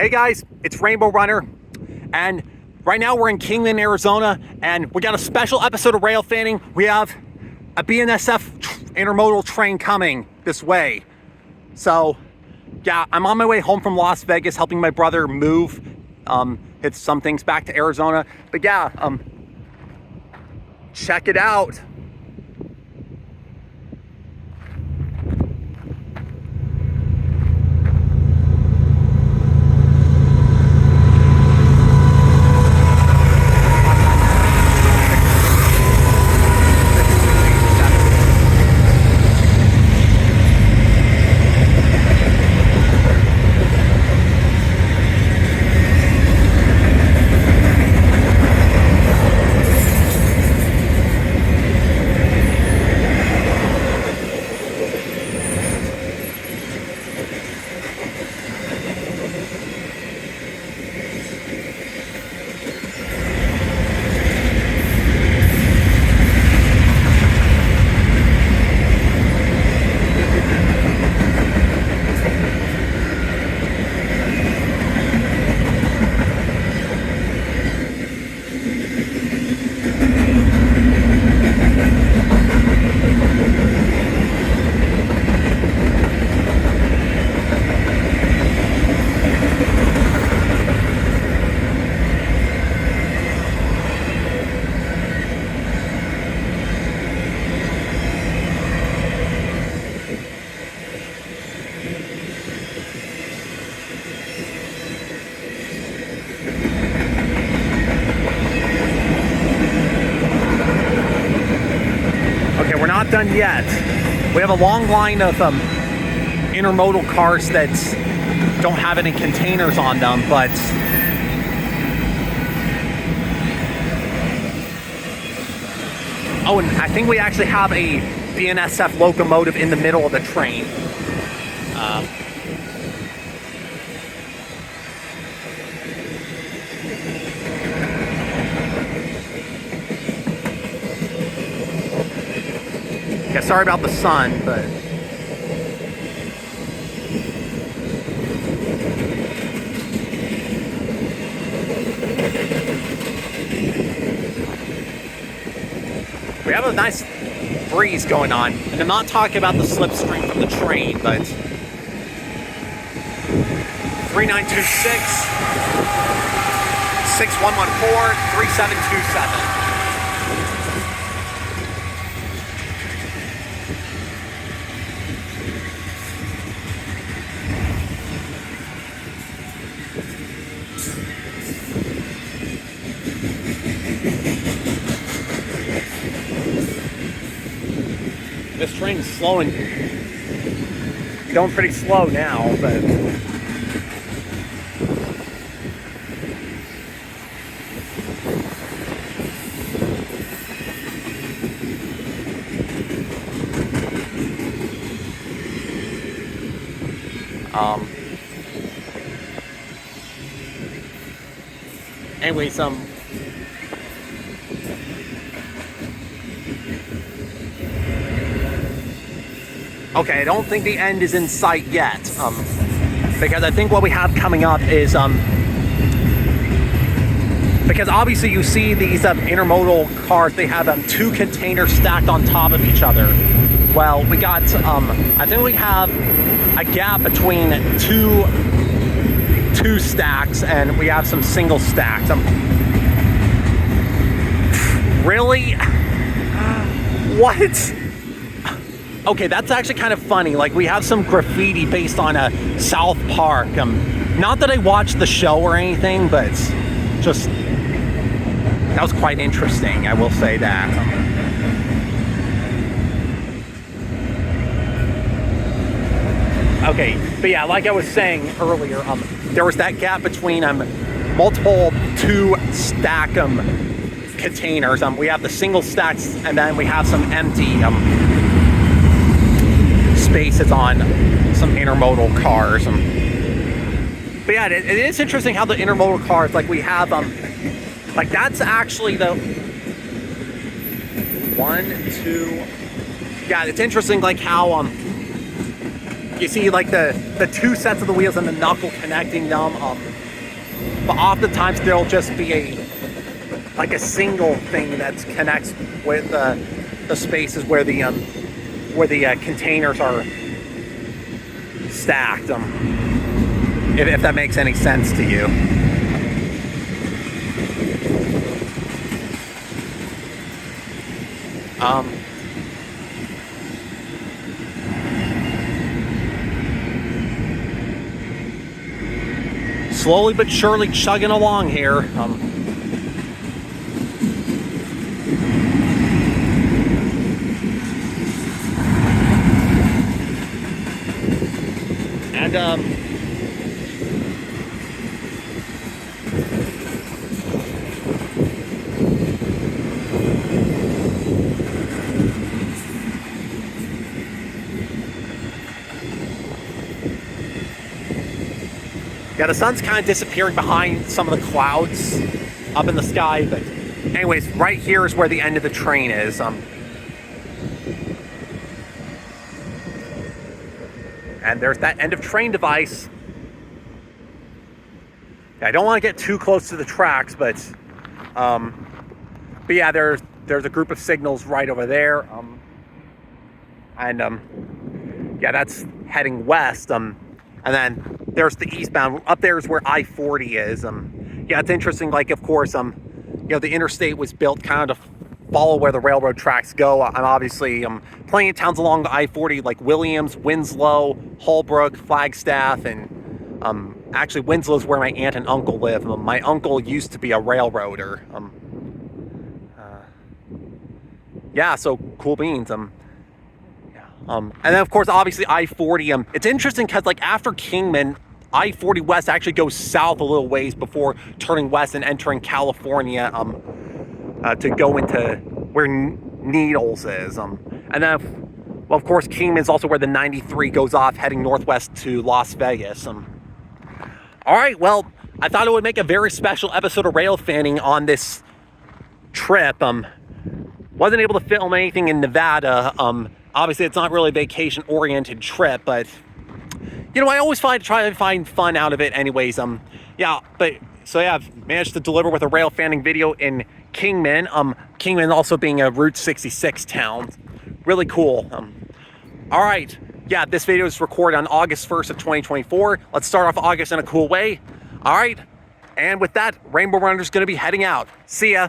Hey guys, it's Rainbow Runner, and right now we're in Kingman, Arizona, and we got a special episode of Railfanning. We have a BNSF intermodal train coming this way. So, yeah, I'm on my way home from Las Vegas, helping my brother move some things back to Arizona. But yeah, check it out. Okay, we're not done yet. We have a long line of intermodal cars that don't have any containers on them, but oh, and I think we actually have a BNSF locomotive in the middle of the train. Yeah, sorry about the sun, but we have a nice breeze going on. And I'm not talking about the slipstream from the train, but 3926 6114 3727. This train's slowing, going pretty slow now, but anyway, okay, I don't think the end is in sight yet, because I think what we have coming up is, because obviously you see these intermodal cars, they have two containers stacked on top of each other. Well, we got, I think we have a gap between two stacks, and we have some single stacks. Really? What? Okay, that's actually kind of funny. Like, we have some graffiti based on South Park. Not that I watched the show or anything, but just that was quite interesting. I will say that. Okay, but yeah, like I was saying earlier, there was that gap between multiple two-stack containers. We have the single stacks, and then we have some empty spaces on some intermodal cars. But yeah, it is interesting how the intermodal cars, like we have, like that's actually the 1, 2, yeah, it's interesting like how You see like the two sets of the wheels and the knuckle connecting them. But oftentimes there'll just be like a single thing that connects with the spaces where the containers are stacked. If that makes any sense to you. Slowly but surely chugging along here. Yeah, the sun's kind of disappearing behind some of the clouds up in the sky, but anyways, right here is where the end of the train is. And there's that end of train device. Yeah, I don't want to get too close to the tracks, but yeah, there's a group of signals right over there. Yeah, that's heading west. And then there's the eastbound. Up there is where I-40 is. Yeah, it's interesting. Like, of course, you know, the interstate was built kind of to follow where the railroad tracks go. And obviously, plenty of towns along the I-40, like Williams, Winslow, Holbrook, Flagstaff, and actually Winslow is where my aunt and uncle live. My uncle used to be a railroader. Yeah, so cool beans. And then, of course, obviously, I-40. It's interesting because, like, after Kingman, I-40 West actually goes south a little ways before turning west and entering California to go into where Needles is. And then, well, of course, Kingman is also where the 93 goes off, heading northwest to Las Vegas. All right, well, I thought it would make a very special episode of Railfanning on this trip. Wasn't able to film anything in Nevada. Obviously, it's not really a vacation-oriented trip, but, you know, I always try to find fun out of it anyways. Yeah, but, so yeah, I've managed to deliver with a Railfanning video in Kingman. Kingman also being a Route 66 town. Really cool. All right, yeah, this video is recorded on August 1st of 2024. Let's start off August in a cool way. All right, and with that, Rainbow Runner's gonna be heading out. See ya.